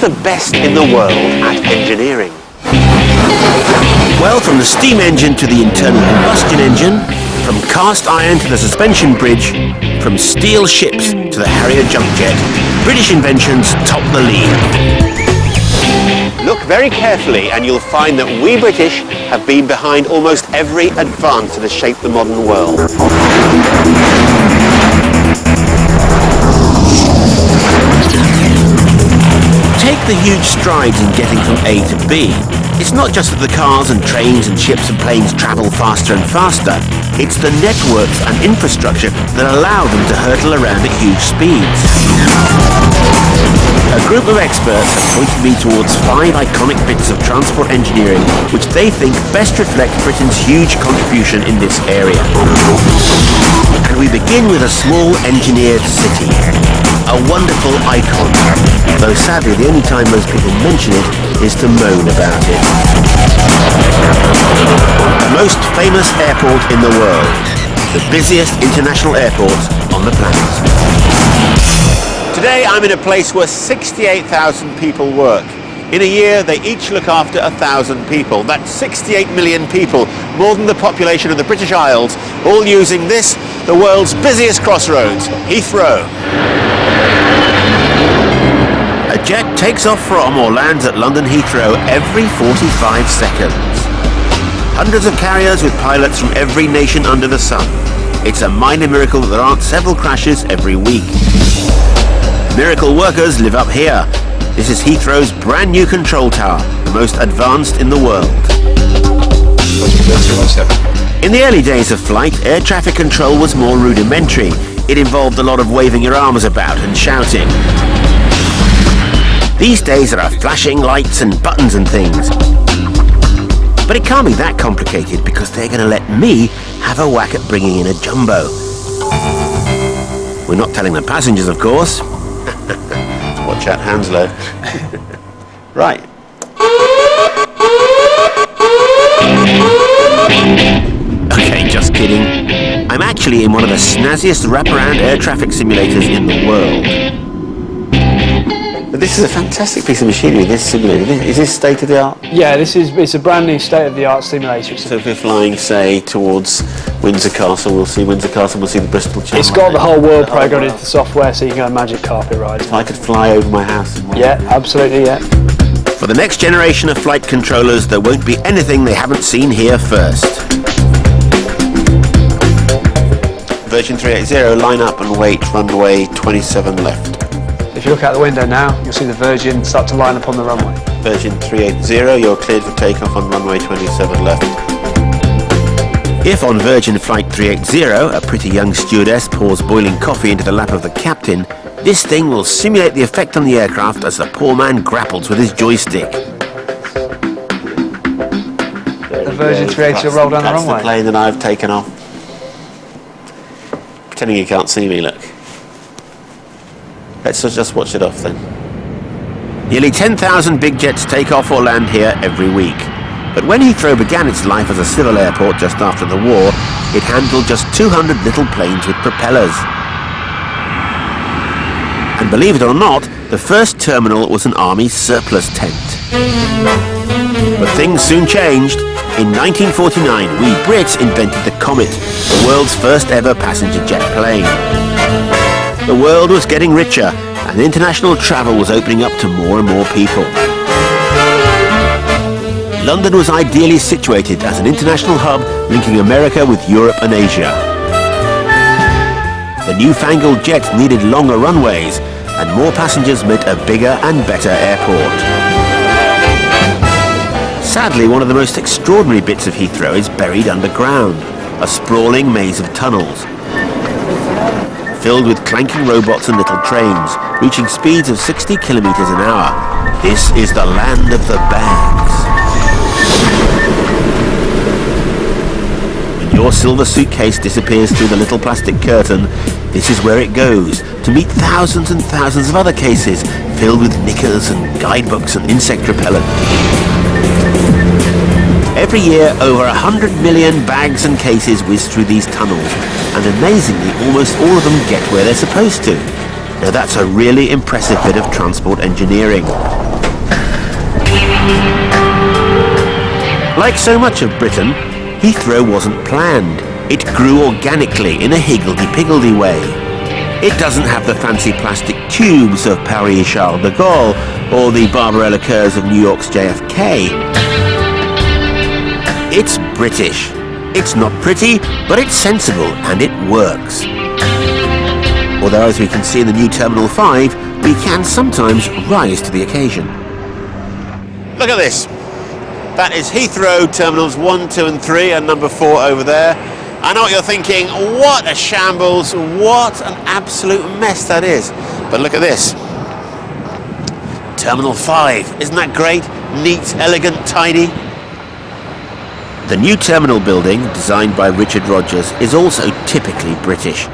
the best in the world at engineering? Well, from the steam engine to the internal combustion engine, from cast iron to the suspension bridge, from steel ships to the Harrier jump jet, British inventions top the league. Look very carefully and you'll find that we British have been behind almost every advance that has shaped the modern world. Take the huge strides in getting from A to B. It's not just that the cars and trains and ships and planes travel faster and faster. It's the networks and infrastructure that allow them to hurtle around at huge speeds. A group of experts have pointed me towards 5 iconic bits of transport engineering which they think best reflect Britain's huge contribution in this area. And we begin with a small engineered city. A wonderful icon, though sadly the only time most people mention it is to moan about it. The most famous airport in the world, the busiest international airport on the planet. Today I'm in a place where 68,000 people work. In a year they each look after 1,000 people. That's 68 million people, more than the population of the British Isles, all using this, the world's busiest crossroads, Heathrow. A jet takes off from or lands at London Heathrow every 45 seconds. Hundreds of carriers with pilots from every nation under the sun. It's a minor miracle that there aren't several crashes every week. Miracle workers live up here. This is Heathrow's brand new control tower, the most advanced in the world. In the early days of flight, air traffic control was more rudimentary. It involved a lot of waving your arms about and shouting. These days there are flashing lights and buttons and things. But it can't be that complicated because they're going to let me have a whack at bringing in a jumbo. We're not telling the passengers, of course. Watch out, Hanslow. Right. Okay, just kidding. I'm actually in one of the snazziest wraparound air traffic simulators in the world. But this is a fantastic piece of machinery, this simulator. Is this state-of-the-art? Yeah, it's a brand new state-of-the-art simulator. So if we're flying, say, towards Windsor Castle, we'll see Windsor Castle, we'll see the Bristol Channel. It's got the whole world programmed into the software, so you can go on magic carpet rides. So I could fly over my house. Yeah, absolutely, yeah. For the next generation of flight controllers, there won't be anything they haven't seen here first. Virgin 380, line up and wait, runway 27 left. If you look out the window now, you'll see the Virgin start to line up on the runway. Virgin 380, you're cleared for takeoff on runway 27 left. If on Virgin Flight 380, a pretty young stewardess pours boiling coffee into the lap of the captain, this thing will simulate the effect on the aircraft as the poor man grapples with his joystick. The Virgin 380 will roll down the runway. That's the plane that I've taken off. Pretending you can't see me, look. Let's just watch it off then. Nearly 10,000 big jets take off or land here every week. But when Heathrow began its life as a civil airport just after the war, it handled just 200 little planes with propellers. And believe it or not, the first terminal was an army surplus tent. But things soon changed. In 1949, we Brits invented the Comet, the world's first ever passenger jet plane. The world was getting richer, and international travel was opening up to more and more people. London was ideally situated as an international hub linking America with Europe and Asia. The newfangled jet needed longer runways, and more passengers meant a bigger and better airport. Sadly, one of the most extraordinary bits of Heathrow is buried underground, a sprawling maze of tunnels, filled with clanking robots and little trains, reaching speeds of 60 kilometers an hour. This is the land of the bags. When your silver suitcase disappears through the little plastic curtain, this is where it goes, to meet thousands and thousands of other cases, filled with knickers and guidebooks and insect repellent. Every year, over 100 million bags and cases whiz through these tunnels, and amazingly, almost all of them get where they're supposed to. Now that's a really impressive bit of transport engineering. Like so much of Britain, Heathrow wasn't planned. It grew organically in a higgledy-piggledy way. It doesn't have the fancy plastic tubes of Paris Charles de Gaulle or the Barbarella curves of New York's JFK. It's British. It's not pretty, but it's sensible and it works. Although, as we can see in the new Terminal 5, we can sometimes rise to the occasion. Look at this. That is Heathrow Terminals 1, 2 and 3 and number 4 over there. I know what you're thinking, what a shambles, what an absolute mess that is. But look at this. Terminal 5, isn't that great? Neat, elegant, tidy. The new terminal building, designed by Richard Rogers, is also typically British.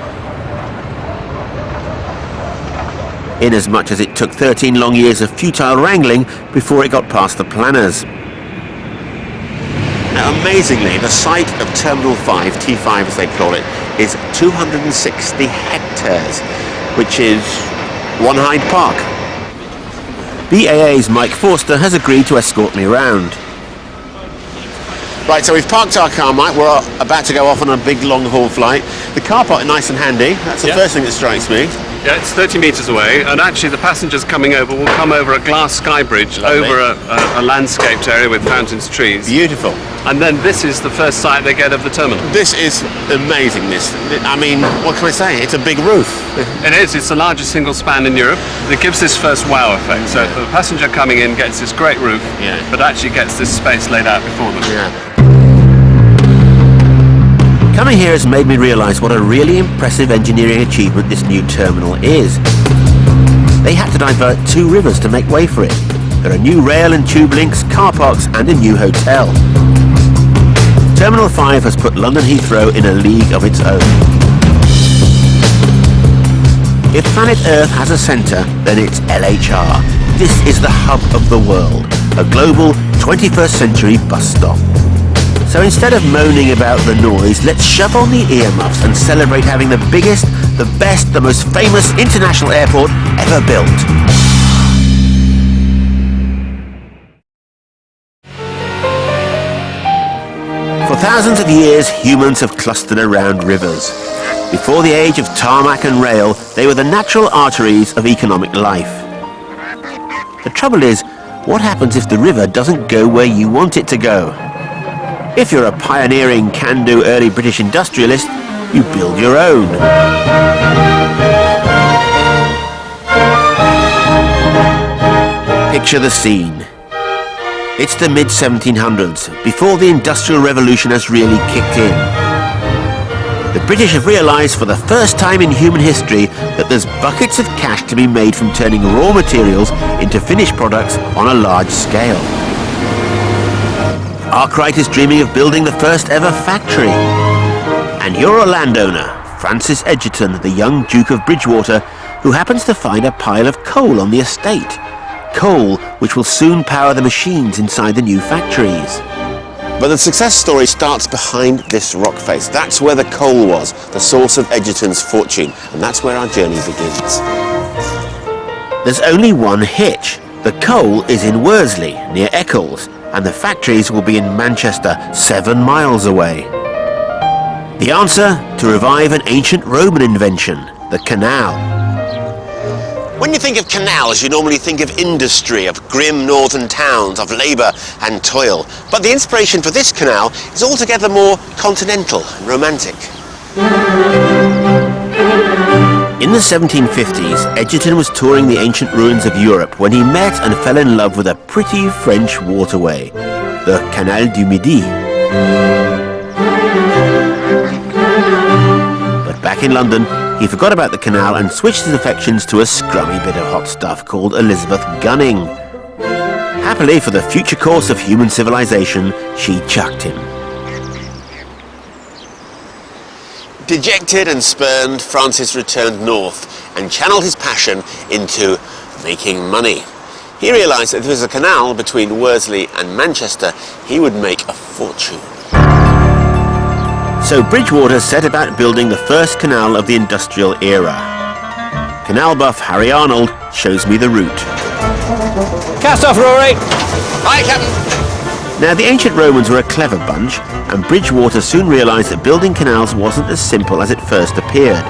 Inasmuch as it took 13 long years of futile wrangling before it got past the planners. Now, amazingly, the site of Terminal 5, T5 as they call it, is 260 hectares, which is one Hyde Park. BAA's Mike Forster has agreed to escort me around. Right, so we've parked our car, Mike. We're about to go off on a big long-haul flight. The car park is nice and handy. That's the first thing that strikes me. Yeah, it's 30 metres away, and actually the passengers coming over will come over a glass sky bridge. Lovely. Over a landscaped area with fountains, trees. Beautiful. And then this is the first sight they get of the terminal. This is amazing, this. I mean, what can I say? It's a big roof. It is. It's the largest single span in Europe. It gives this first wow effect. So the passenger coming in gets this great roof, but actually gets this space laid out before them. Yeah. Coming here has made me realise what a really impressive engineering achievement this new terminal is. They had to divert 2 rivers to make way for it. There are new rail and tube links, car parks and a new hotel. Terminal 5 has put London Heathrow in a league of its own. If planet Earth has a centre, then it's LHR. This is the hub of the world, a global 21st century bus stop. So instead of moaning about the noise, let's shove on the earmuffs and celebrate having the biggest, the best, the most famous international airport ever built. For thousands of years, humans have clustered around rivers. Before the age of tarmac and rail, they were the natural arteries of economic life. The trouble is, what happens if the river doesn't go where you want it to go? If you're a pioneering, can-do early British industrialist, you build your own. Picture the scene. It's the mid-1700s, before the Industrial Revolution has really kicked in. The British have realised for the first time in human history that there's buckets of cash to be made from turning raw materials into finished products on a large scale. Arkwright is dreaming of building the first ever factory. And you're a landowner, Francis Egerton, the young Duke of Bridgewater, who happens to find a pile of coal on the estate. Coal which will soon power the machines inside the new factories. But the success story starts behind this rock face. That's where the coal was, the source of Egerton's fortune, and that's where our journey begins. There's only one hitch. The coal is in Worsley, near Eccles, and the factories will be in Manchester, 7 miles away. The answer? To revive an ancient Roman invention, the canal. When you think of canals, you normally think of industry, of grim northern towns, of labour and toil. But the inspiration for this canal is altogether more continental and romantic. In the 1750s, Egerton was touring the ancient ruins of Europe when he met and fell in love with a pretty French waterway, the Canal du Midi. But back in London, he forgot about the canal and switched his affections to a scrummy bit of hot stuff called Elizabeth Gunning. Happily for the future course of human civilization, she chucked him. Dejected and spurned, Francis returned north and channeled his passion into making money. He realised that if there was a canal between Worsley and Manchester, he would make a fortune. So Bridgewater set about building the first canal of the industrial era. Canal buff Harry Arnold shows me the route. Cast off, Rory! Hi, Captain. Now, the ancient Romans were a clever bunch, and Bridgewater soon realised that building canals wasn't as simple as it first appeared.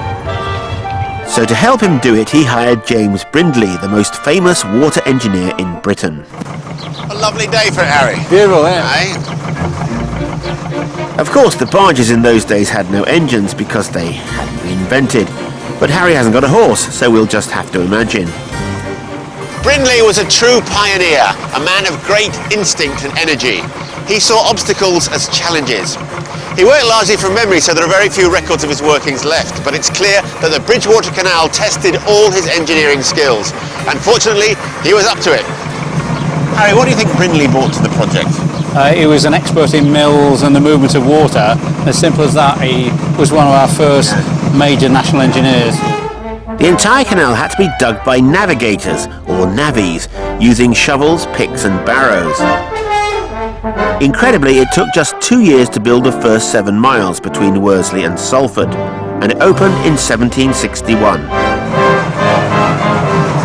So to help him do it, he hired James Brindley, the most famous water engineer in Britain. A lovely day for it, Harry. Beautiful, yeah. Hey? Of course, the barges in those days had no engines because they hadn't been invented. But Harry hasn't got a horse, so we'll just have to imagine. Brindley was a true pioneer, a man of great instinct and energy. He saw obstacles as challenges. He worked largely from memory, so there are very few records of his workings left, but it's clear that the Bridgewater Canal tested all his engineering skills. And fortunately, he was up to it. Harry, what do you think Brindley brought to the project? He was an expert in mills and the movement of water. As simple as that, he was one of our first major national engineers. The entire canal had to be dug by navigators, or navvies, using shovels, picks and barrows. Incredibly, it took just 2 years to build the first 7 miles between Worsley and Salford, and it opened in 1761.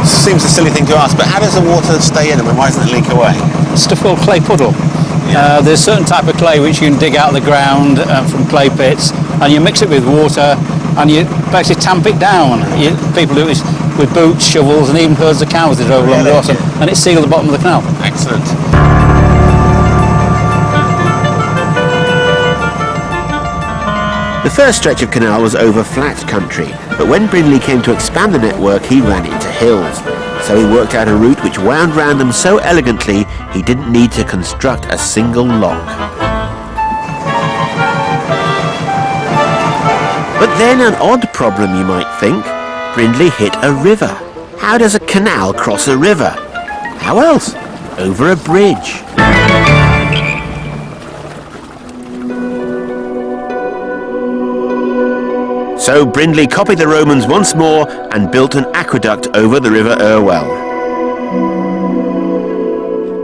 Seems a silly thing to ask, but how does the water stay in and why doesn't it leak away? Stuff called clay puddle. There's a certain type of clay which you can dig out of the ground from clay pits, and you mix it with water and you basically tamp it down. People do it with boots, shovels and even herds of cows that drove along the bottom, and it sealed the bottom of the canal. Excellent. The first stretch of canal was over flat country, but when Brindley came to expand the network, he ran into hills. So he worked out a route which wound round them so elegantly he didn't need to construct a single lock. But then an odd problem, you might think. Brindley hit a river. How does a canal cross a river? How else? Over a bridge. So Brindley copied the Romans once more and built an aqueduct over the River Irwell.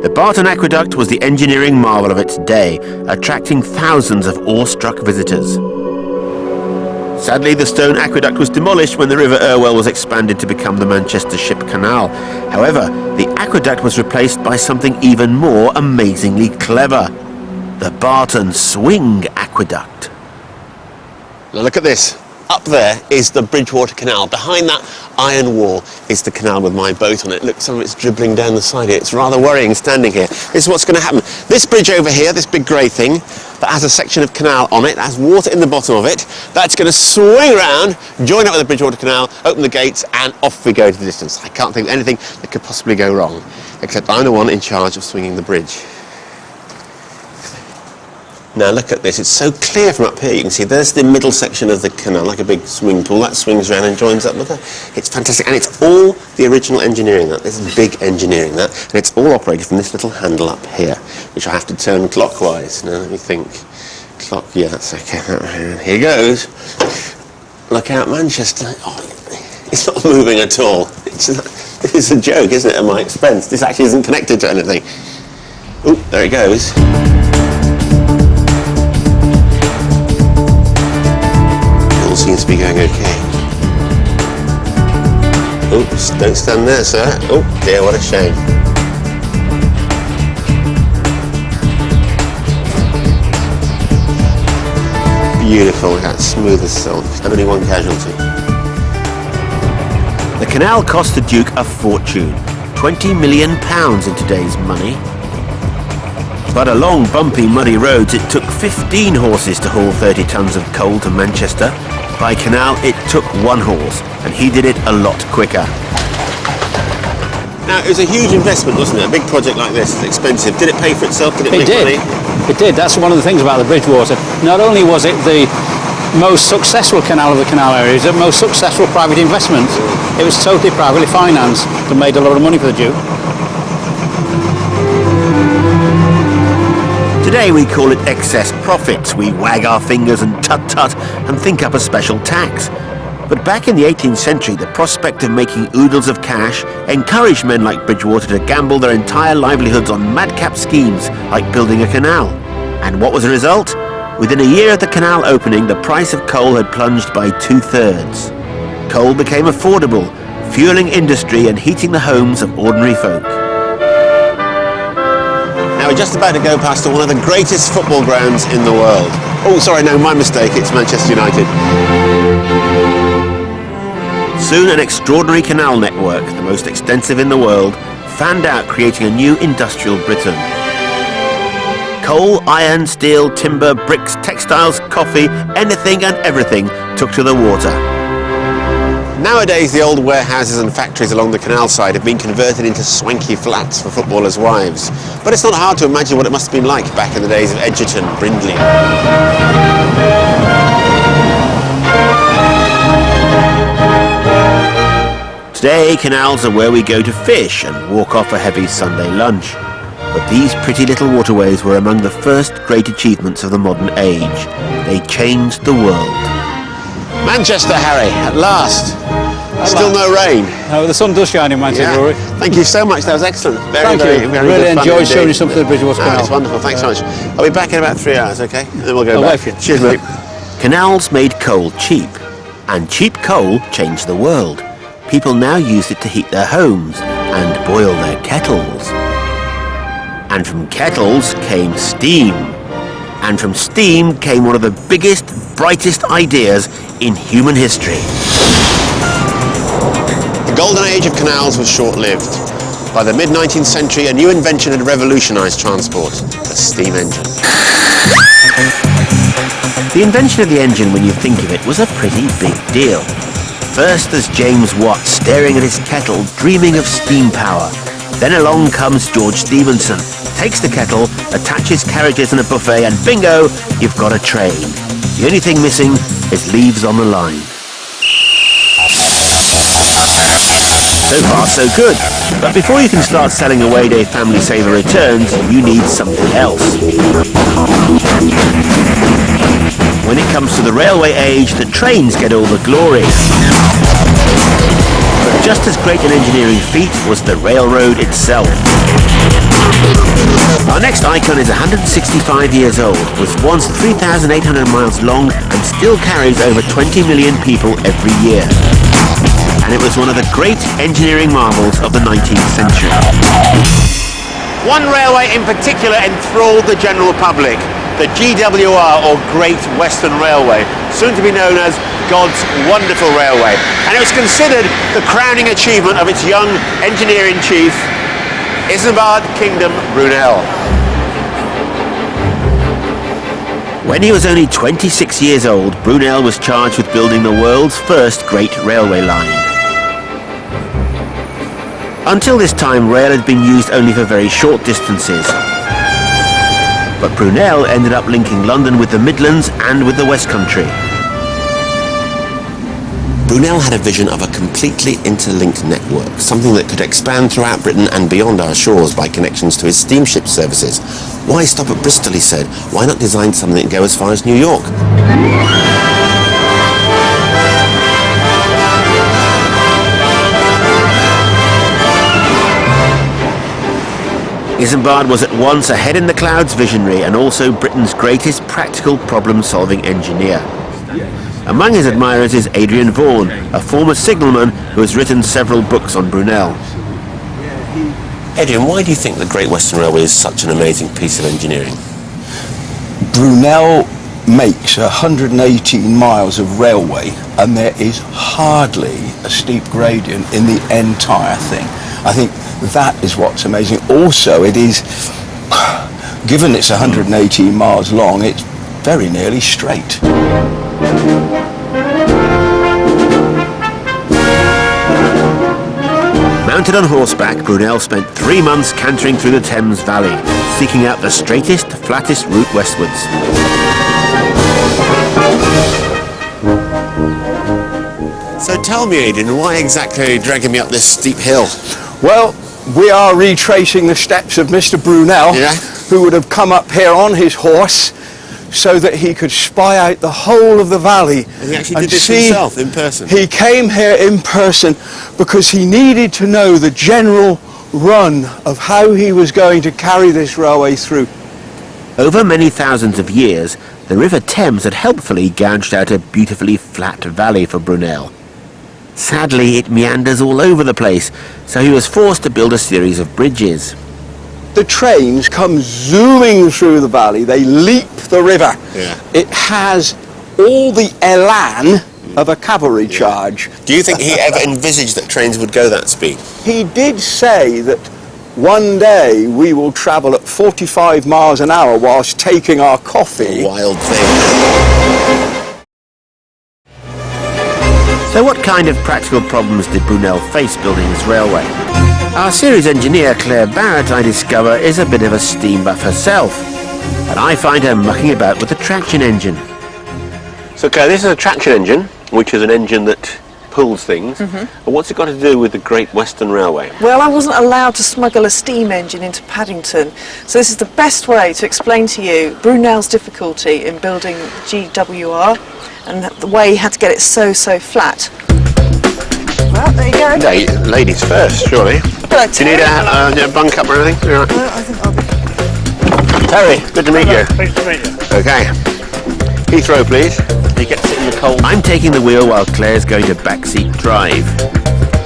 The Barton Aqueduct was the engineering marvel of its day, attracting thousands of awestruck visitors. Sadly, the stone aqueduct was demolished when the River Irwell was expanded to become the Manchester Ship Canal. However, the aqueduct was replaced by something even more amazingly clever: the Barton Swing Aqueduct. Now look at this. Up there is the Bridgewater Canal. Behind that iron wall is the canal with my boat on it. Look, some of it's dribbling down the side here. It's rather worrying standing here. This is what's going to happen. This bridge over here, this big grey thing, that has a section of canal on it, that has water in the bottom of it, that's going to swing around, join up with the Bridgewater Canal, open the gates, and off we go to the distance. I can't think of anything that could possibly go wrong, except I'm the one in charge of swinging the bridge. Now look at this, it's so clear from up here. You can see there's the middle section of the canal, like a big swimming pool. That swings around and joins up. Look at that. It's fantastic, and it's all the original engineering. This is big engineering, that, and it's all operated from this little handle up here, which I have to turn clockwise. Now let me think. Clock, yeah, that's okay. Here goes. Look out, Manchester. Oh, it's not moving at all. It's a joke, isn't it, at my expense? This actually isn't connected to anything. Oh, there it goes. Seems to be going okay. Oops, don't stand there, sir. Oh dear, what a shame. Beautiful, that's smooth as silk. And only one casualty. The canal cost the Duke a fortune, £20 million in today's money. But along bumpy, muddy roads, it took 15 horses to haul 30 tons of coal to Manchester. By canal, it took 1 horse, and he did it a lot quicker. Now, it was a huge investment, wasn't it? A big project like this is expensive. Did it pay for itself? Did it make money? It did. That's one of the things about the Bridgewater. Not only was it the most successful canal of the canal area, it was the most successful private investment. It was totally privately financed and made a lot of money for the Duke. Today we call it excess profits. We wag our fingers and tut-tut and think up a special tax. But back in the 18th century, the prospect of making oodles of cash encouraged men like Bridgewater to gamble their entire livelihoods on madcap schemes like building a canal. And what was the result? Within a year of the canal opening, the price of coal had plunged by 2/3. Coal became affordable, fueling industry and heating the homes of ordinary folk. Now we're just about to go past one of the greatest football grounds in the world. Oh, sorry, no, my mistake, it's Manchester United. Soon an extraordinary canal network, the most extensive in the world, fanned out, creating a new industrial Britain. Coal, iron, steel, timber, bricks, textiles, coffee, anything and everything took to the water. Nowadays, the old warehouses and factories along the canal side have been converted into swanky flats for footballers' wives. But it's not hard to imagine what it must have been like back in the days of Edgerton, Brindley. Today, canals are where we go to fish and walk off a heavy Sunday lunch. But these pretty little waterways were among the first great achievements of the modern age. They changed the world. Manchester, Harry, at last. Still no rain. No, the sun does shine in Manchester, Rory. Thank you so much, that was excellent. Thank you. Really enjoyed showing you something of the Bridgewater Canal. It's wonderful, thanks so much. I'll be back in about 3 hours, okay? And then we'll go back. Wait for you. Cheers, mate. Canals made coal cheap, and cheap coal changed the world. People now used it to heat their homes and boil their kettles. And from kettles came steam. And from steam came one of the biggest, brightest ideas in human history. The golden age of canals was short-lived. By the mid-19th century, a new invention had revolutionised transport, the steam engine. The invention of the engine, when you think of it, was a pretty big deal. First there's James Watt staring at his kettle, dreaming of steam power. Then along comes George Stephenson, takes the kettle, attaches carriages and a buffet, and bingo, you've got a train. The only thing missing is leaves on the line. So far, so good. But before you can start selling away day family saver returns, you need something else. When it comes to the railway age, the trains get all the glory. But just as great an engineering feat was the railroad itself. Our next icon is 165 years old, was once 3,800 miles long and still carries over 20 million people every year. And it was one of the great engineering marvels of the 19th century. One railway in particular enthralled the general public, the GWR, or Great Western Railway, soon to be known as God's Wonderful Railway. And it was considered the crowning achievement of its young engineering chief, Isambard Kingdom Brunel. When he was only 26 years old, Brunel was charged with building the world's first great railway line. Until this time, rail had been used only for very short distances. But Brunel ended up linking London with the Midlands and with the West Country. Brunel had a vision of a completely interlinked network, something that could expand throughout Britain and beyond our shores by connections to his steamship services. Why stop at Bristol, he said. Why not design something that can go as far as New York? Isambard was at once a head-in-the-clouds visionary and also Britain's greatest practical problem-solving engineer. Among his admirers is Adrian Vaughan, a former signalman who has written several books on Brunel. Adrian, why do you think the Great Western Railway is such an amazing piece of engineering? Brunel makes 118 miles of railway and there is hardly a steep gradient in the entire thing. I think that is what's amazing. Also, it is, given it's 118 miles long, it's very nearly straight. Mounted on horseback, Brunel spent 3 months cantering through the Thames Valley, seeking out the straightest, flattest route westwards. So tell me, Adrian, why exactly are you dragging me up this steep hill? Well, we are retracing the steps of Mr. Brunel, who would have come up here on his horse so that he could spy out the whole of the valley. And he actually did this himself, in person? He came here in person because he needed to know the general run of how he was going to carry this railway through. Over many thousands of years, the River Thames had helpfully gouged out a beautifully flat valley for Brunel. Sadly, it meanders all over the place, so he was forced to build a series of bridges. the trains come zooming through the valley. They leap the river. Yeah. It has all the elan of a cavalry charge. Do you think he ever envisaged that trains would go that speed? He did say that one day we will travel at 45 miles an hour whilst taking our coffee. Wild thing. So what kind of practical problems did Brunel face building this railway? Our series engineer Claire Barrett, I discover, is a bit of a steam buff herself, and I find her mucking about with the traction engine. So Claire, this is a traction engine, which is an engine that pulls things. And what's it got to do with the Great Western Railway? Well, I wasn't allowed to smuggle a steam engine into Paddington, so this is the best way to explain to you Brunel's difficulty in building GWR and the way he had to get it so flat. Well, there you go. Hey, ladies first, surely. Hello, Do you need a bunk up or anything? All right. No, I think I'll be... Terry, good to meet you. Pleased to meet you. Okay. Heathrow, please. You get to sit in the cold. I'm taking the wheel while Claire's going to backseat drive.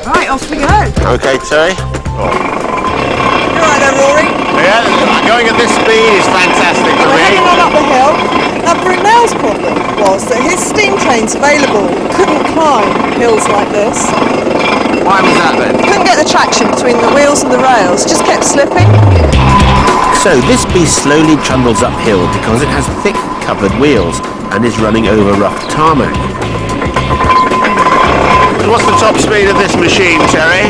Right, off we go. Okay, Terry. You're right there, Rory. Yeah, going at this speed is fantastic for We're me. heading on up the hill. Now, Brunel's problem was that his steam trains available couldn't climb hills like this. Why was that then? Couldn't get the traction between the wheels and the rails, just kept slipping. So this beast slowly trundles uphill because it has thick covered wheels and is running over rough tarmac. What's the top speed of this machine, Terry?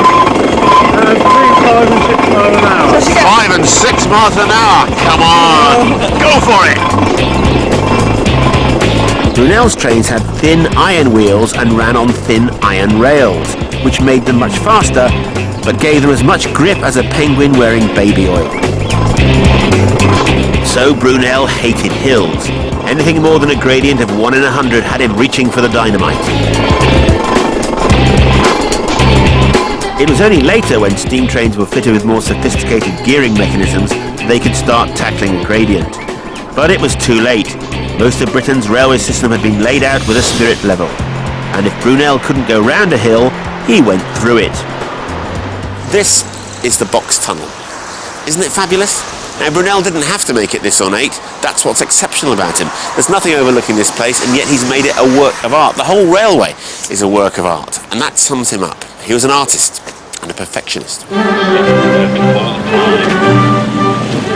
Between 5 and 6 miles an hour. So she gets 5 and 6 miles an hour. Come on, go for it. Brunel's trains had thin iron wheels and ran on thin iron rails, which made them much faster, but gave them as much grip as a penguin wearing baby oil. So Brunel hated hills. Anything more than a gradient of 1 in 100 had him reaching for the dynamite. It was only later, when steam trains were fitted with more sophisticated gearing mechanisms, they could start tackling a gradient. But it was too late. Most of Britain's railway system had been laid out with a spirit level. And if Brunel couldn't go round a hill, he went through it. This is the box tunnel. Isn't it fabulous? Now, Brunel didn't have to make it this ornate. That's what's exceptional about him. There's nothing overlooking this place, and yet he's made it a work of art. The whole railway is a work of art, and that sums him up. He was an artist and a perfectionist.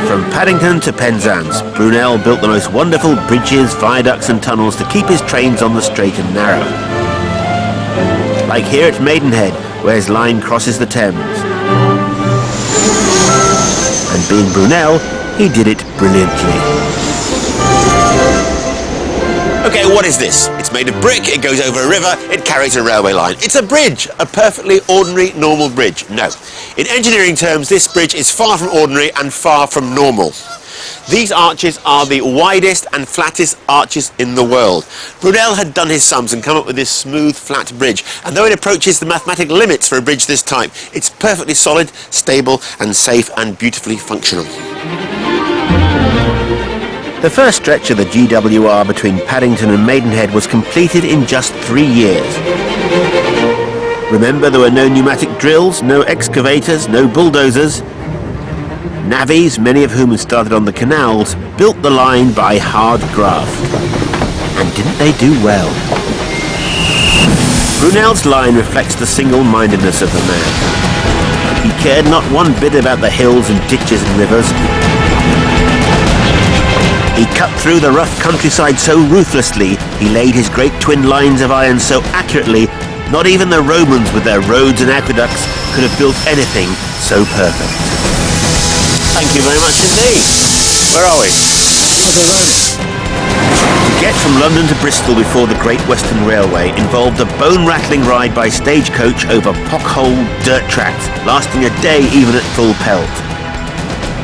From Paddington to Penzance, Brunel built the most wonderful bridges, viaducts and tunnels to keep his trains on the straight and narrow. Like here at Maidenhead, where his line crosses the Thames. And being Brunel, he did it brilliantly. Okay, what is this? It's made of brick, it goes over a river, it carries a railway line. It's a bridge, a perfectly ordinary, normal bridge. No. In engineering terms, this bridge is far from ordinary and far from normal. These arches are the widest and flattest arches in the world. Brunel had done his sums and come up with this smooth, flat bridge. And though it approaches the mathematical limits for a bridge this type, it's perfectly solid, stable and safe and beautifully functional. The first stretch of the GWR between Paddington and Maidenhead was completed in just 3 years. Remember, there were no pneumatic drills, no excavators, no bulldozers. Navvies, many of whom had started on the canals, built the line by hard graft. And didn't they do well? Brunel's line reflects the single-mindedness of the man. He cared not one bit about the hills and ditches and rivers. He cut through the rough countryside so ruthlessly, he laid his great twin lines of iron so accurately, not even the Romans with their roads and aqueducts could have built anything so perfect. Thank you very much indeed. Where are we? To get from London to Bristol before the Great Western Railway involved a bone-rattling ride by stagecoach over pock-hole dirt tracks, lasting a day even at full pelt.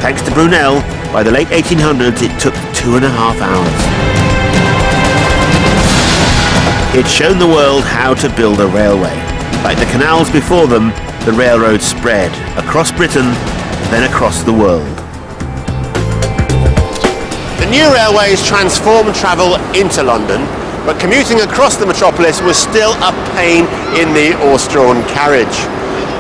Thanks to Brunel, by the late 1800s it took 2.5 hours. It had shown the world how to build a railway. Like the canals before them, the railroad spread across Britain, then across the world. The new railways transformed travel into London, but commuting across the metropolis was still a pain in the horse-drawn carriage.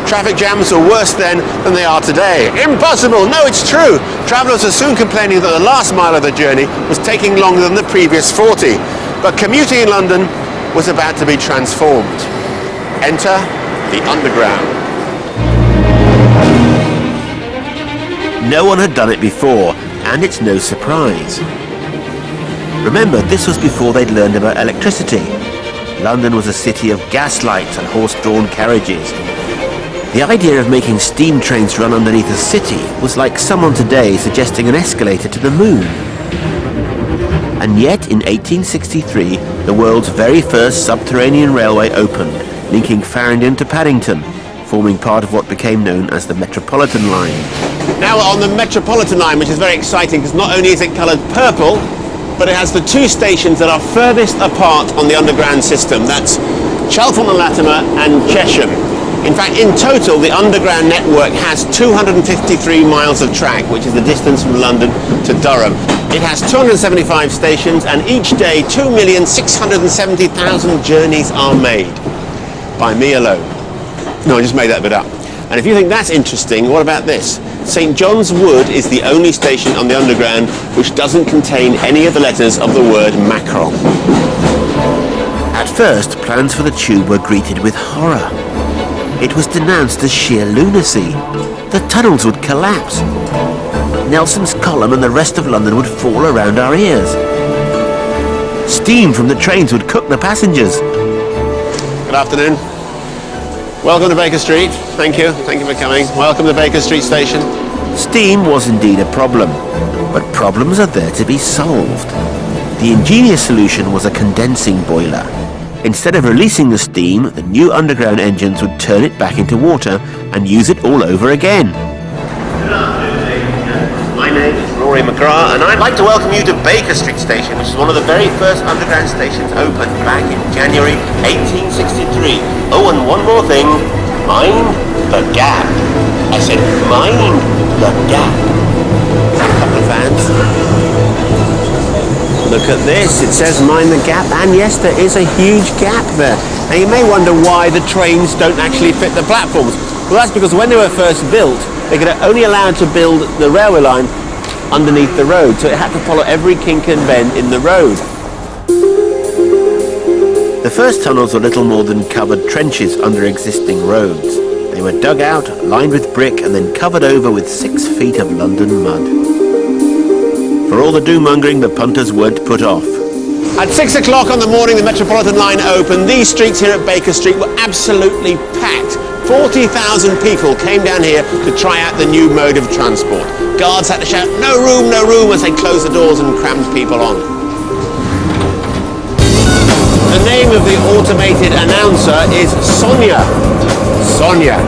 Traffic jams were worse then than they are today. Impossible! No, it's true. Travellers were soon complaining that the last mile of the journey was taking longer than the previous 40. But commuting in London was about to be transformed. Enter the Underground. No one had done it before, and it's no surprise. Remember, this was before they'd learned about electricity. London was a city of gas lights and horse-drawn carriages. The idea of making steam trains run underneath a city was like someone today suggesting an escalator to the moon. And yet, in 1863, the world's very first subterranean railway opened, linking Farringdon to Paddington, forming part of what became known as the Metropolitan Line. Now we're on the Metropolitan Line, which is very exciting because not only is it coloured purple, but it has the two stations that are furthest apart on the Underground system. That's Chalfont and Latimer and Chesham. In fact, in total, the Underground network has 253 miles of track, which is the distance from London to Durham. It has 275 stations, and each day 2,670,000 journeys are made by me alone. No, I just made that bit up. And if you think that's interesting, what about this? St John's Wood is the only station on the Underground which doesn't contain any of the letters of the word mackerel. At first, plans for the tube were greeted with horror. It was denounced as sheer lunacy. The tunnels would collapse. Nelson's column and the rest of London would fall around our ears. Steam from the trains would cook the passengers. Good afternoon. Welcome to Baker Street. Thank you for coming. Welcome to Baker Street Station. Steam was indeed a problem, but problems are there to be solved. The ingenious solution was a condensing boiler. Instead of releasing the steam, the new Underground engines would turn it back into water and use it all over again. Good afternoon, ladies and gentlemen. My name is Rory McGrath, and I'd like to welcome you to Baker Street Station, which is one of the very first Underground stations opened back in January 1863. Oh, and one more thing. Mind the gap. I said, mind the gap. A couple of fans. Look at this, it says mind the gap, and yes, there is a huge gap there. Now you may wonder why the trains don't actually fit the platforms. Well, that's because when they were first built, they were only allowed to build the railway line underneath the road, so it had to follow every kink and bend in the road. The first tunnels were little more than covered trenches under existing roads. They were dug out, lined with brick, and then covered over with 6 feet of London mud. For all the doom-mongering, the punters weren't put off. At 6 o'clock on the morning the Metropolitan Line opened, these streets here at Baker Street were absolutely packed. 40,000 people came down here to try out the new mode of transport. Guards had to shout, no room, as they closed the doors and crammed people on. The name of the automated announcer is Sonia. Sonia.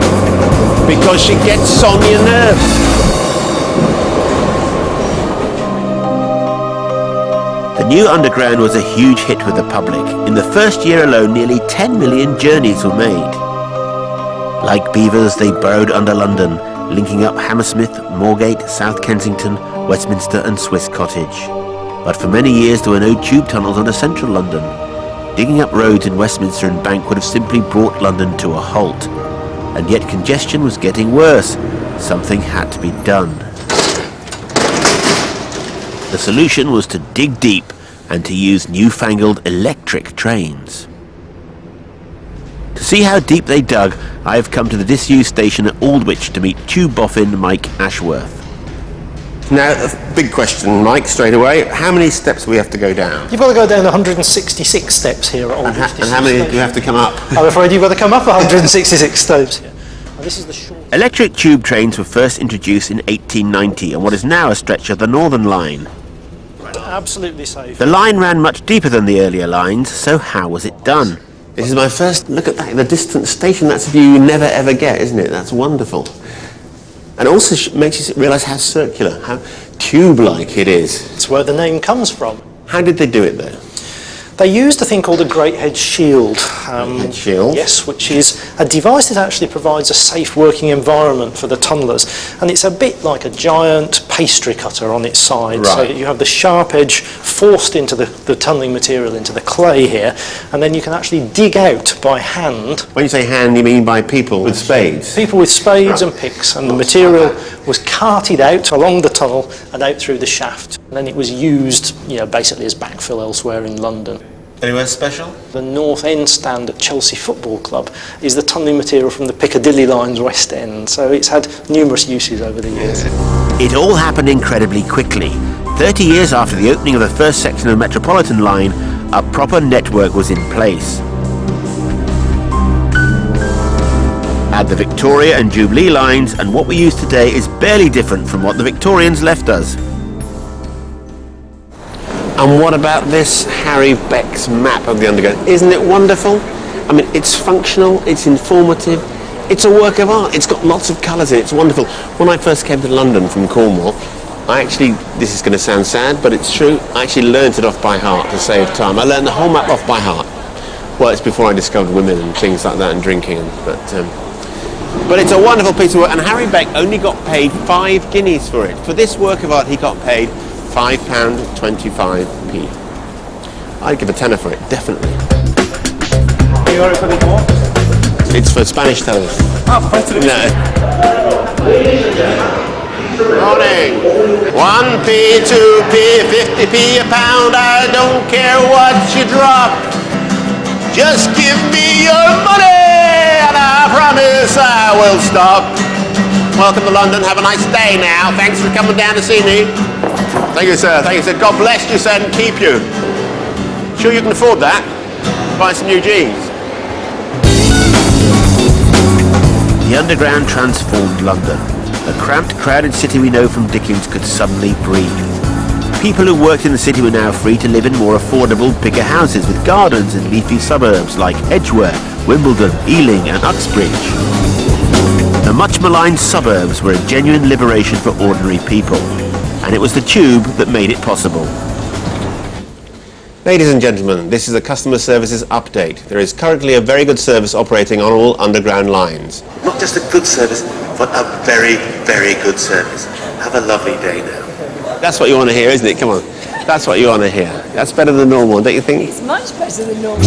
Because she gets Sonia nerves. The new Underground was a huge hit with the public. In the first year alone, nearly 10 million journeys were made. Like beavers, they burrowed under London, linking up Hammersmith, Moorgate, South Kensington, Westminster and Swiss Cottage. But for many years there were no tube tunnels under central London. Digging up roads in Westminster and Bank would have simply brought London to a halt. And yet congestion was getting worse. Something had to be done. The solution was to dig deep and to use newfangled electric trains. To see how deep they dug, I have come to the disused station at Aldwych to meet tube boffin Mike Ashworth. Now, a big question, Mike, straight away. How many steps do we have to go down? You've got to go down 166 steps here at Aldwych. And how many do you have to come up? I'm afraid you've got to come up 166 steps. This is the short. Electric tube trains were first introduced in 1890 on what is now a stretch of the Northern Line. Absolutely safe. The line ran much deeper than the earlier lines, so how was it done? This is my first look at that, the distant station. That's a view you never ever get, isn't it? That's wonderful. And also makes you realise how circular, how tube-like it is. It's where the name comes from. How did they do it though? They used a thing called a Great Head Shield. Head shield? Yes, which is a device that actually provides a safe working environment for the tunnellers. And it's a bit like a giant pastry cutter on its side. So that you have the sharp edge forced into the tunnelling material, into the clay here, and then you can actually dig out by hand. When you say hand, you mean by people with spades? People with spades and picks, and the material was carted out along the tunnel and out through the shaft. And then it was used, basically as backfill elsewhere in London. Anywhere special? The North End stand at Chelsea Football Club is the tunnelling material from the Piccadilly line's West End, so it's had numerous uses over the years. It all happened incredibly quickly. 30 years after the opening of the first section of the Metropolitan line, a proper network was in place. Add the Victoria and Jubilee lines, and what we use today is barely different from what the Victorians left us. And what about this Harry Beck's map of the Underground? Isn't it wonderful? I mean, it's functional, it's informative, it's a work of art. It's got lots of colours in it, it's wonderful. When I first came to London from Cornwall, this is going to sound sad, but it's true, I actually learnt it off by heart to save time. I learned the whole map off by heart. Well, it's before I discovered women and things like that and drinking, but it's a wonderful piece of work, and Harry Beck only got paid 5 guineas for it. For this work of art, he got paid £5.25p. I'd give a tenner for it, definitely. You got it for the box? It's for Spanish tellers. Oh, fancy. No. Morning. 1p, 2p, 50p a pound. I don't care what you drop. Just give me your money, and I promise I will stop. Welcome to London. Have a nice day now. Thanks for coming down to see me. Thank you, sir. Thank you, sir. God bless you, sir, and keep you. Sure you can afford that? Buy some new jeans. The Underground transformed London. The cramped, crowded city we know from Dickens could suddenly breathe. People who worked in the city were now free to live in more affordable, bigger houses with gardens in leafy suburbs like Edgware, Wimbledon, Ealing and Uxbridge. The much maligned suburbs were a genuine liberation for ordinary people. And it was the tube that made it possible. Ladies and gentlemen, this is a customer services update. There is currently a very good service operating on all Underground lines. Not just a good service, but a very, very good service. Have a lovely day now. That's what you want to hear, isn't it? Come on. That's what you want to hear. That's better than normal, don't you think? It's much better than normal.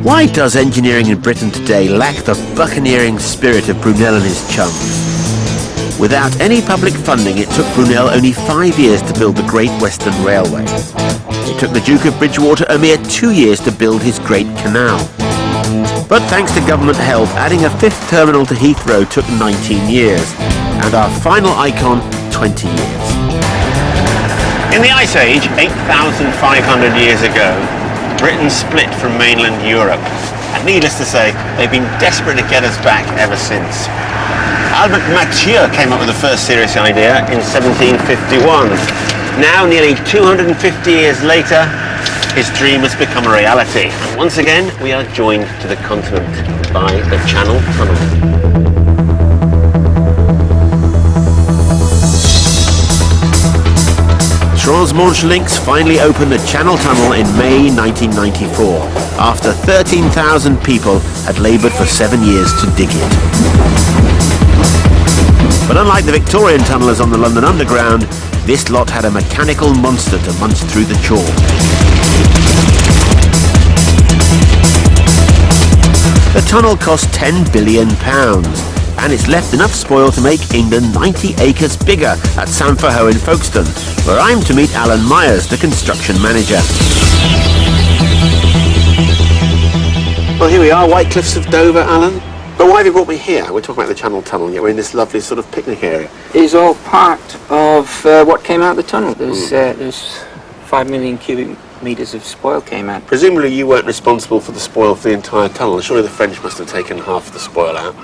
Why does engineering in Britain today lack the buccaneering spirit of Brunel and his chums? Without any public funding, it took Brunel only 5 years to build the Great Western Railway. It took the Duke of Bridgewater a mere 2 years to build his Great Canal. But thanks to government help, adding a 5th terminal to Heathrow took 19 years, and our final icon, 20 years. In the Ice Age, 8,500 years ago, Britain split from mainland Europe. And needless to say, they've been desperate to get us back ever since. Albert Mathieu came up with the first serious idea in 1751. Now, nearly 250 years later, his dream has become a reality. And once again, we are joined to the continent by the Channel Tunnel. Transmanche Links finally opened the Channel Tunnel in May 1994, after 13,000 people had laboured for 7 years to dig it. But unlike the Victorian tunnellers on the London Underground, this lot had a mechanical monster to munch through the chalk. The tunnel cost £10 billion, and it's left enough spoil to make England 90 acres bigger at Sanfahoe in Folkestone, where I'm to meet Alan Myers, the construction manager. Well, here we are, White Cliffs of Dover, Alan. But why have you brought me here? We're talking about the Channel Tunnel, yet we're in this lovely sort of picnic area. It's all part of what came out of the tunnel. There's 5 million cubic metres of spoil came out. Presumably you weren't responsible for the spoil for the entire tunnel. Surely the French must have taken half of the spoil out.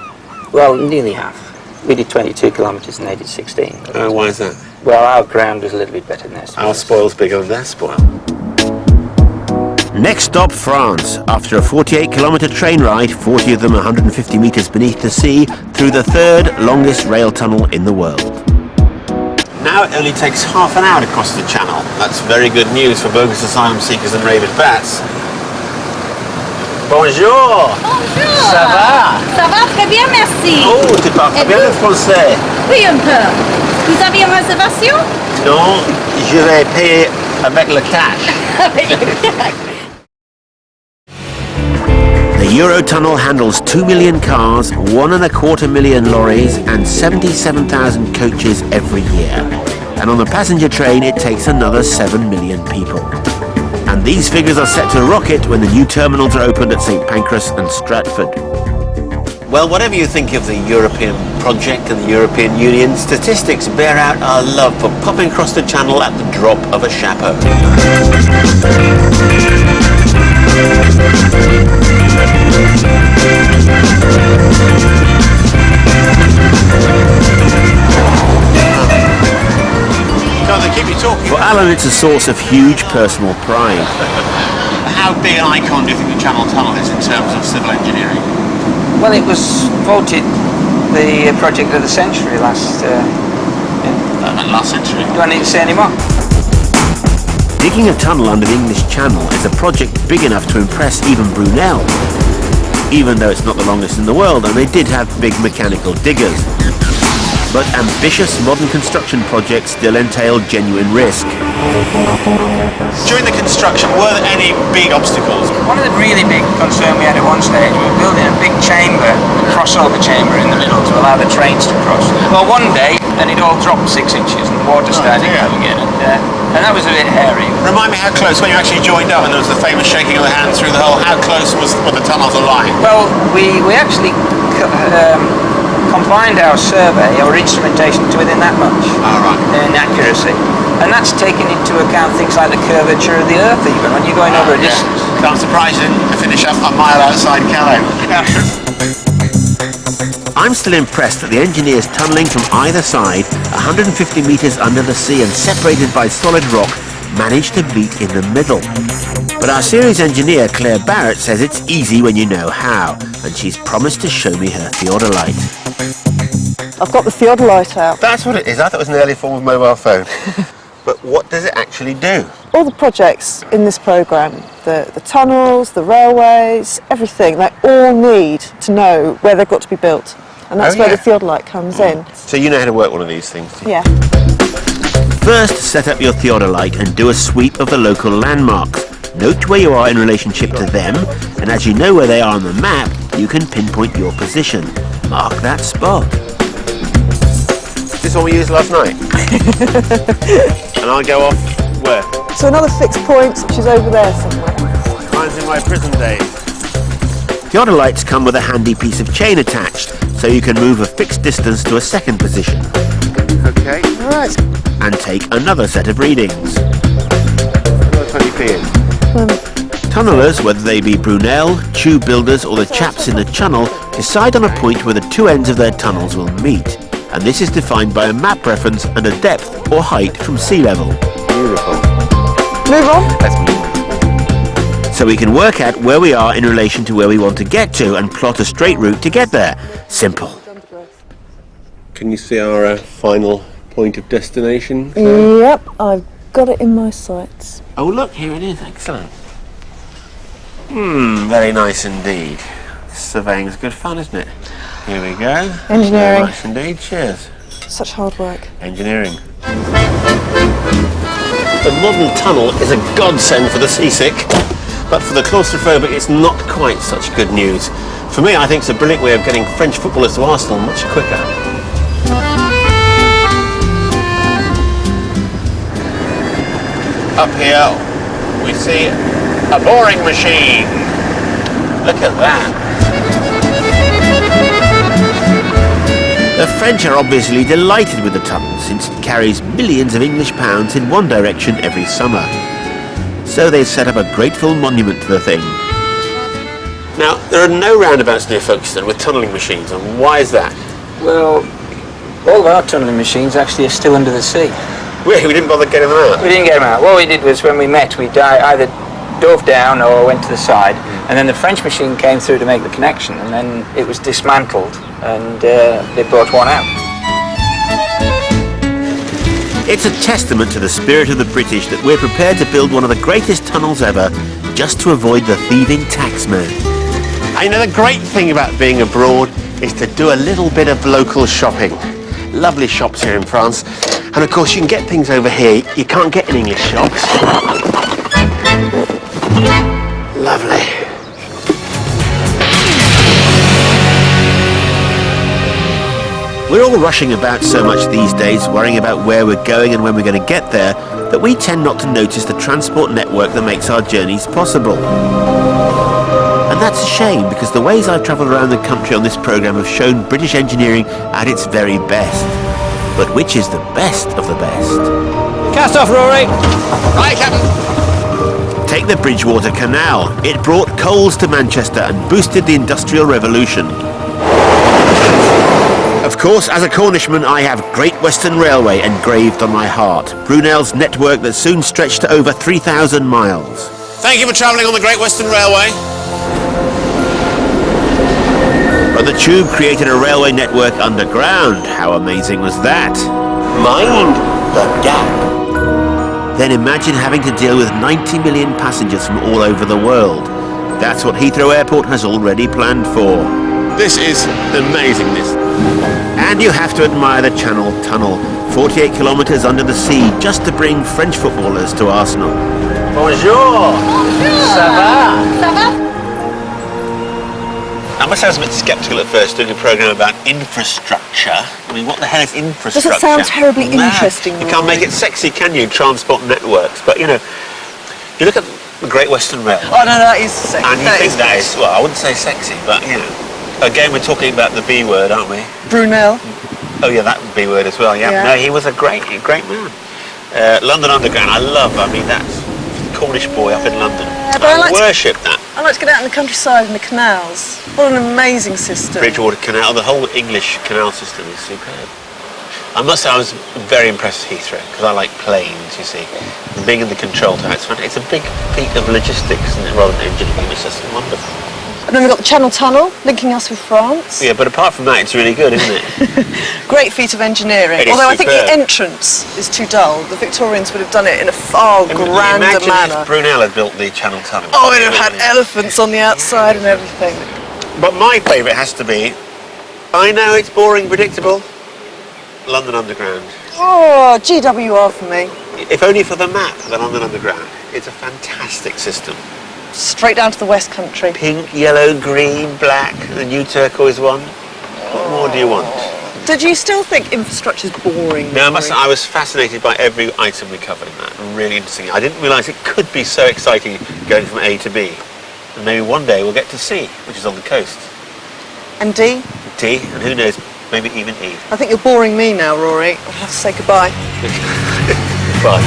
Well, nearly half. We did 22 kilometres and they did 16. Why is that? Well, our ground was a little bit better than theirs. Our spoil's bigger than their spoil. Next stop, France. After a 48-kilometre train ride, 40 of them 150 metres beneath the sea, through the third longest rail tunnel in the world. Now it only takes half an hour to cross the channel. That's very good news for bogus asylum seekers and rabid bats. Bonjour. Bonjour. Ça va? Ça va très bien, merci. Oh, tu parles très bien le français. Oui, un peu. Vous avez une réservation? Non, je vais payer avec le cash. Avec le cash. The Eurotunnel handles 2 million cars, 1.25 million lorries and 77,000 coaches every year. And on the passenger train it takes another 7 million people. And these figures are set to rocket when the new terminals are opened at St Pancras and Stratford. Well, whatever you think of the European project and the European Union, statistics bear out our love for popping across the channel at the drop of a chapeau. Can't they keep you talking? For Alan it's a source of huge personal pride. How big an icon do you think the Channel Tunnel is in terms of civil engineering? Well, it was voted the project of the century last century. Do I need to say any more? Digging a tunnel under the English Channel is a project big enough to impress even Brunel, even though it's not the longest in the world, and they did have big mechanical diggers. But ambitious modern construction projects still entail genuine risk. During the construction, were there any big obstacles? One of the really big concerns we had at one stage, we were building a big chamber, a crossover chamber in the middle to allow the trains to cross. Well, one day, and it all dropped 6 inches and the water started coming in, and that was a bit hairy. Remind me how close, when you actually joined up and there was the famous shaking of the hands through the hole, how close were the tunnels aligned? Well, we actually confined our survey, our instrumentation, to within that much in accuracy. And that's taken into account things like the curvature of the Earth even, when you're going over a distance. Can't surprise you to finish up a mile outside Calais. I'm still impressed that the engineers tunnelling from either side, 150 metres under the sea and separated by solid rock, managed to meet in the middle. But our series engineer Claire Barrett says it's easy when you know how, and she's promised to show me her theodolite. I've got the theodolite out. That's what it is. I thought it was an early form of mobile phone. But what does it actually do? All the projects in this programme, the tunnels, the railways, everything, they all need to know where they've got to be built. And that's where the theodolite comes in. So you know how to work one of these things? Yeah. First, set up your theodolite and do a sweep of the local landmarks. Note where you are in relationship to them, and as you know where they are on the map, you can pinpoint your position. Mark that spot. Is this one we used last night? And I'll go off where? So another fixed point, which is over there somewhere. Reminds me of my prison days. Theodolites come with a handy piece of chain attached, so you can move a fixed distance to a second position. Okay. Right. And take another set of readings. Another 20p in. Tunnellers, whether they be Brunel, tube builders or the chaps in the channel, decide on a point where the two ends of their tunnels will meet. And this is defined by a map reference and a depth or height from sea level. Beautiful. Move on. Let's move on. So we can work out where we are in relation to where we want to get to and plot a straight route to get there. Simple. Can you see our final point of destination? Yep, I've got it in my sights. Oh look, here it is. Excellent. Very nice indeed. Surveying's good fun, isn't it? Here we go. Engineering. Very nice indeed. Cheers. Such hard work. Engineering. The modern tunnel is a godsend for the seasick, but for the claustrophobic it's not quite such good news. For me, I think it's a brilliant way of getting French footballers to Arsenal much quicker. Up here we see a boring machine. Look at that. The French are obviously delighted with the tunnel since it carries millions of English pounds in one direction every summer. So they've set up a grateful monument to the thing. Now, there are no roundabouts near Folkestone with tunnelling machines, and why is that? Well, all of our tunnelling machines actually are still under the sea. We didn't bother getting them out? We didn't get them out. What we did was when we met, we either dove down or went to the side, and then the French machine came through to make the connection, and then it was dismantled and they brought one out. It's a testament to the spirit of the British that we're prepared to build one of the greatest tunnels ever just to avoid the thieving taxman. And you know, the great thing about being abroad is to do a little bit of local shopping. Lovely shops here in France. And of course you can get things over here you can't get in English shops. Lovely. We're all rushing about so much these days, worrying about where we're going and when we're going to get there, that we tend not to notice the transport network that makes our journeys possible. And that's a shame, because the ways I've travelled around the country on this programme have shown British engineering at its very best. But which is the best of the best? Cast off, Rory! Right, Captain. Take the Bridgewater Canal. It brought coals to Manchester and boosted the Industrial Revolution. Of course, as a Cornishman, I have Great Western Railway engraved on my heart. Brunel's network that soon stretched to over 3,000 miles. Thank you for travelling on the Great Western Railway. But the tube created a railway network underground. How amazing was that? Mind the gap. Then imagine having to deal with 90 million passengers from all over the world. That's what Heathrow Airport has already planned for. This is amazing, this. And you have to admire the Channel Tunnel, 48 kilometres under the sea, just to bring French footballers to Arsenal. Bonjour. Ça va? Ça va? I must say I was a bit sceptical at first doing a programme about infrastructure. I mean, what the hell is infrastructure? Doesn't sound terribly interesting. You can't make it sexy, can you? Transport networks. But, you know, if you look at the Great Western Railway... Oh, no, that is sexy. And you think that is... Well, I wouldn't say sexy, but, you know... Again, we're talking about the B word, aren't we? Brunel. Oh, yeah, that B word as well, yeah. No, he was a great man. London Underground, I mean, that's Cornish boy up in London. I worship that. I like to get out in the countryside and the canals. What an amazing system. Bridgewater Canal, the whole English canal system is superb. I must say I was very impressed with Heathrow, because I like planes, you see. And being in the control tower, it's a big feat of logistics, isn't it, rather than engineering. It's just wonderful. And then we've got the Channel Tunnel linking us with France. Yeah, but apart from that, it's really good, isn't it? Great feat of engineering. It is Although I think superb. the entrance is too dull. The Victorians would have done it in a far grander Imagine manner. if Brunel had built the Channel Tunnel. Oh, it would have had elephants on the outside and everything. But my favourite has to be, I know it's boring, predictable, London Underground. Oh, GWR for me. If only for the map, the London Underground. It's a fantastic system. Straight down to the West Country. Pink, yellow, green, black, the new turquoise one. What more do you want? Did you still think infrastructure's boring? No, I was fascinated by every item we covered in that. Really interesting. I didn't realise it could be so exciting going from A to B. And maybe one day we'll get to C, which is on the coast. And D? D, and who knows, maybe even E. I think you're boring me now, Rory. I'll have to say goodbye. Bye.